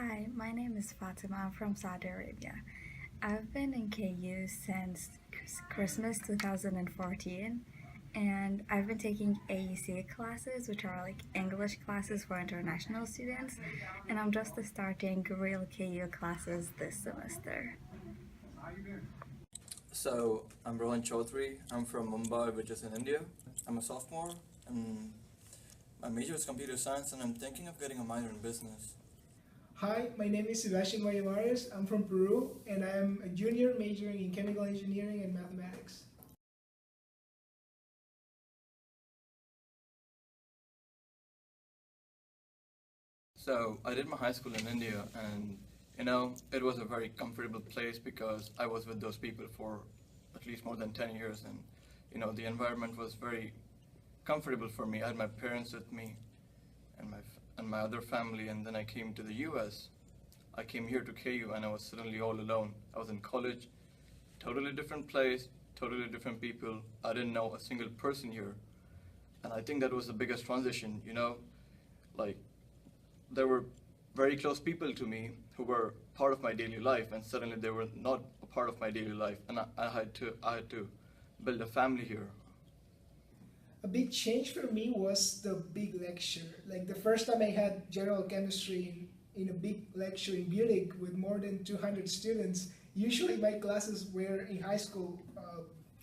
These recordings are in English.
Hi, my name is Fatima. I'm from Saudi Arabia. I've been in KU since Christmas 2014, and I've been taking AEC classes, which are like English classes for international students, and I'm just starting real KU classes this semester. So, I'm Rohan Chaudhary. I'm from Mumbai, which is in India. I'm a sophomore, and my major is computer science, and I'm thinking of getting a minor in business. Hi, my name is Sebastian Valladares. I'm from Peru, and I'm a junior majoring in chemical engineering and mathematics. So, I did my high school in India, and it was a very comfortable place because I was with those people for at least more than 10 years, and the environment was very comfortable for me. I had my parents with me and my other family, and then I came to the US. I came here to KU and I was suddenly all alone. I was in college, totally different place, totally different people. I didn't know a single person here. And I think that was the biggest transition. Like, there were very close people to me who were part of my daily life, and suddenly they were not a part of my daily life, and I had to build a family here. A big change for me was the big lecture. Like the first time I had general chemistry in a big lecture in Munich with more than 200 students. Usually my classes were in high school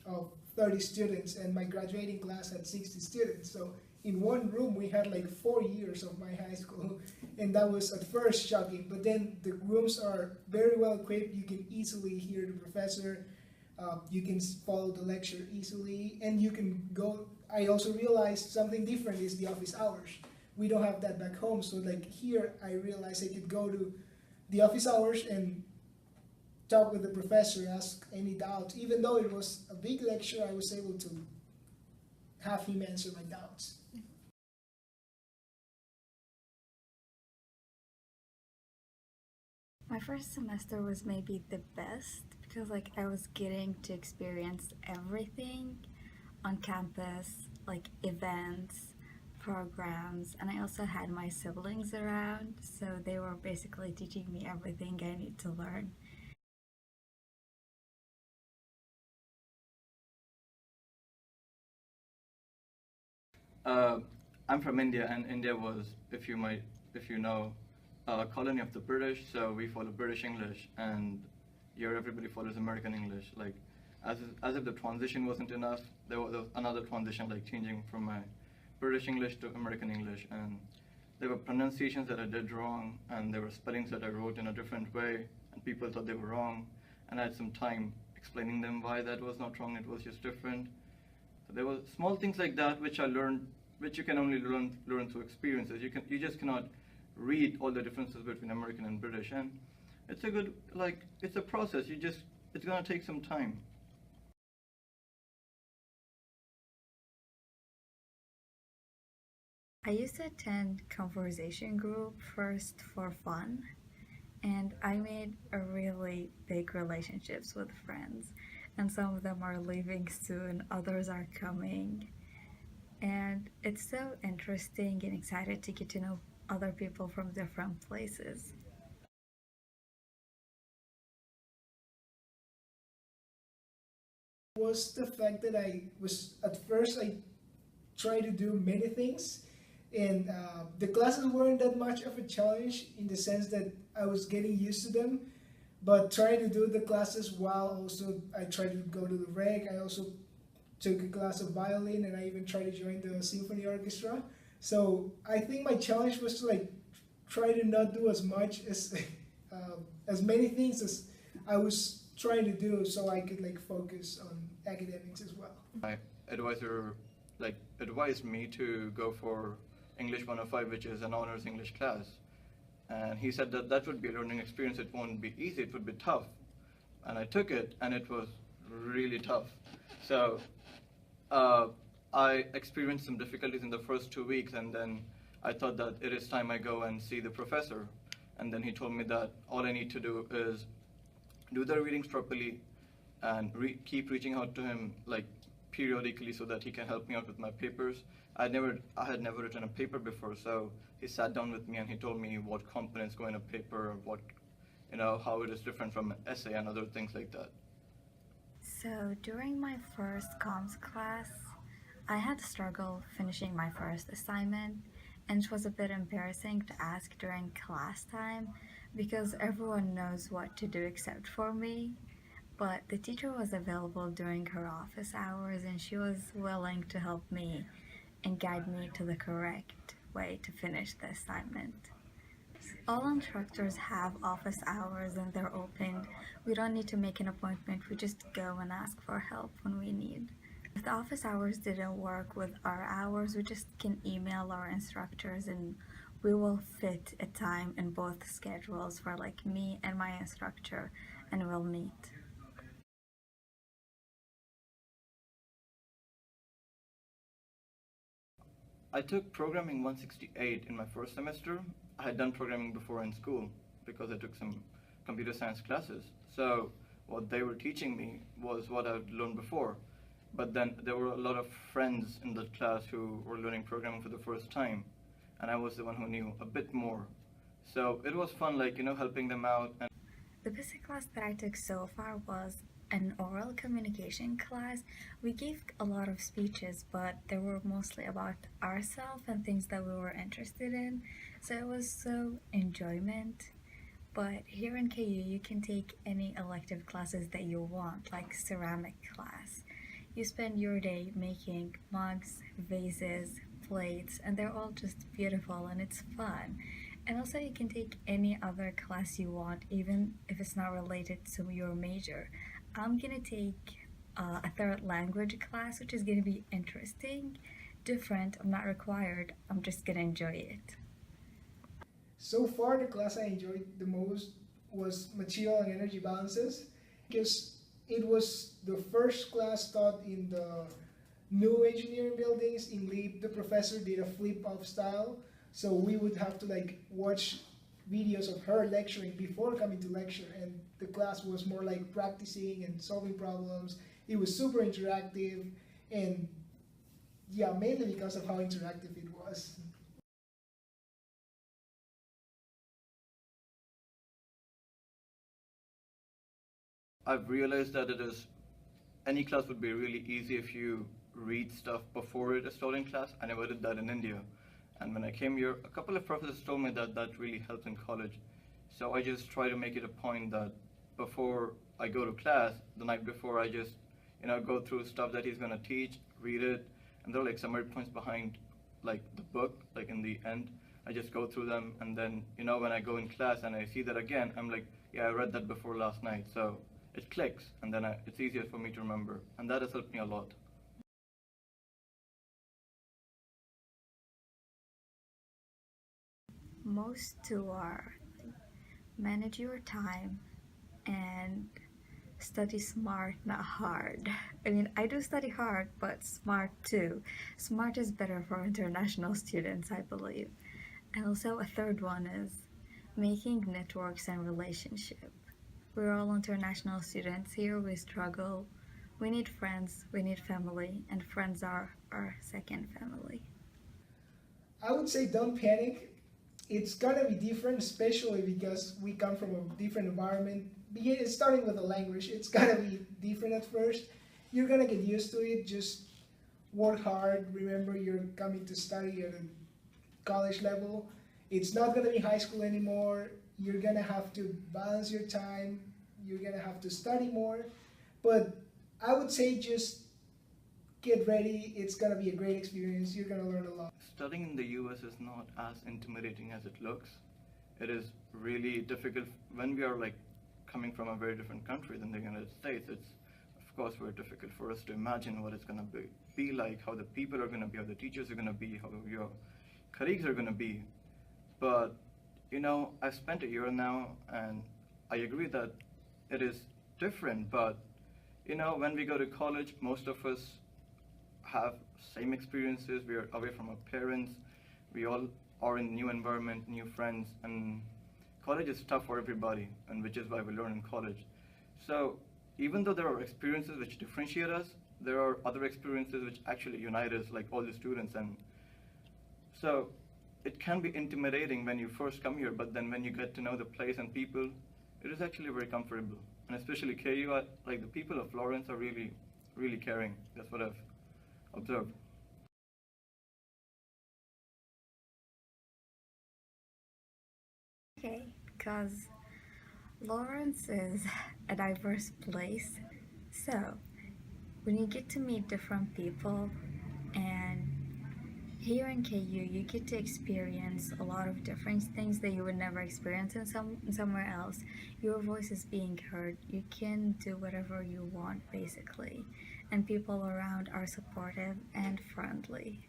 of 30 students, and my graduating class had 60 students. So in one room we had like 4 years of my high school, and that was at first shocking. But then the rooms are very well equipped. You can easily hear the professor. You can follow the lecture easily, and you can go. I also realized something different is the office hours. We don't have that back home, so like here I realized I could go to the office hours and talk with the professor, ask any doubt. Even though it was a big lecture, I was able to have him answer my doubts. My first semester was maybe the best because like I was getting to experience everything on campus, like events, programs, and I also had my siblings around, so they were basically teaching me everything I need to learn. Uh, I'm from India, and India was, if you know, a colony of the British. So we follow British English, and here everybody follows American English. Like, as if the transition wasn't enough, there was another transition, like changing from my British English to American English, and there were pronunciations that I did wrong, and there were spellings that I wrote in a different way, and people thought they were wrong, and I had some time explaining them why that was not wrong. It was just different. So there were small things like that which I learned, which you can only learn through experiences. You just cannot read all the differences between American and British, and it's a process. It's gonna take some time. I used to attend conversation group first for fun, and I made a really big relationships with friends, and some of them are leaving soon, others are coming, and it's so interesting and excited to get to know other people from different places. Was the fact that I was at first I tried to do many things, and the classes weren't that much of a challenge in the sense that I was getting used to them. But trying to do the classes while also I tried to go to the reg. I also took a class of violin, and I even tried to join the symphony orchestra. So I think my challenge was to like try to not do as much as many things as I was trying to do, so I could like focus on academics as well. My advisor advised me to go for English 105, which is an honors English class, and he said that that would be a learning experience. It won't be easy. It would be tough, and I took it, and it was really tough. So uh, I experienced some difficulties in the first 2 weeks, and then I thought that it is time I go and see the professor. And then he told me that all I need to do is do the readings properly and keep reaching out to him like periodically so that he can help me out with my papers. I had never written a paper before, so he sat down with me and he told me what components go in a paper, what, how it is different from an essay and other things like that. So, during my first comms class, I had to struggle finishing my first assignment, and it was a bit embarrassing to ask during class time because everyone knows what to do except for me. But the teacher was available during her office hours and she was willing to help me and guide me to the correct way to finish the assignment. All instructors have office hours and they're open. We don't need to make an appointment, we just go and ask for help when we need. If the office hours didn't work with our hours, we just can email our instructors and we will fit a time in both schedules for like me and my instructor and we'll meet. I took programming 168 in my first semester. I had done programming before in school because I took some computer science classes. So what they were teaching me was what I'd learned before. But then there were a lot of friends in that class who were learning programming for the first time, and I was the one who knew a bit more. So it was fun, like, helping them out. And The basic class that I took so far was an oral communication class. We gave a lot of speeches, but they were mostly about ourselves and things that we were interested in. So it was so enjoyment. But here in KU, you can take any elective classes that you want, like ceramic class. You spend your day making mugs, vases, plates, and they're all just beautiful and it's fun. And also, you can take any other class you want, even if it's not related to your major. I'm gonna take a third language class, which is gonna be interesting, different. I'm not required, I'm just gonna enjoy it. So far, the class I enjoyed the most was material and energy balances because it was the first class taught in the new engineering buildings in LEAP. The professor did a flip off style, so we would have to like watch videos of her lecturing before coming to lecture, and the class was more like practicing and solving problems. It was super interactive, and yeah, mainly because of how interactive it was. I've realized that any class would be really easy if you read stuff before it is taught in class. I never did that in India. And when I came here, a couple of professors told me that that really helps in college. So I just try to make it a point that before I go to class, the night before, I just, go through stuff that he's going to teach, read it, and there are like summary points behind like the book, like in the end. I just go through them, and then, when I go in class and I see that again, I'm like, yeah, I read that before last night. So it clicks, and then it's easier for me to remember. And that has helped me a lot. Most two are manage your time and study smart, not hard. I mean, I do study hard, but smart too. Smart is better for international students, I believe. And also, a third one is making networks and relationship. We're all international students here. We struggle. We need friends, we need family, and friends are our second family. I would say don't panic. It's gonna be different, especially because we come from a different environment. Starting with the language, it's gonna be different at first. You're gonna get used to it. Just work hard. Remember, you're coming to study at a college level. It's not gonna be high school anymore. You're gonna have to balance your time. You're gonna have to study more. But I would say just get ready. It's gonna be a great experience. You're gonna learn a lot. Studying in the US is not as intimidating as it looks. It is really difficult when we are like coming from a very different country than the United States. It's of course very difficult for us to imagine what it's gonna be like, how the people are gonna be, how the teachers are gonna be, how your colleagues are gonna be. But I've spent a year now, and I agree that it is different. But when we go to college, most of us have same experiences. We are away from our parents. We all are in new environment, new friends, and college is tough for everybody, and which is why we learn in college. So even though there are experiences which differentiate us, there are other experiences which actually unite us, like all the students. And so it can be intimidating when you first come here, but then when you get to know the place and people, it is actually very comfortable. And especially KU, like the people of Florence are really, really caring. That's what I've observed. Okay, because Lawrence is a diverse place. So, when you get to meet different people, and here in KU, you get to experience a lot of different things that you would never experience somewhere else. Your voice is being heard. You can do whatever you want, basically, and people around are supportive and friendly.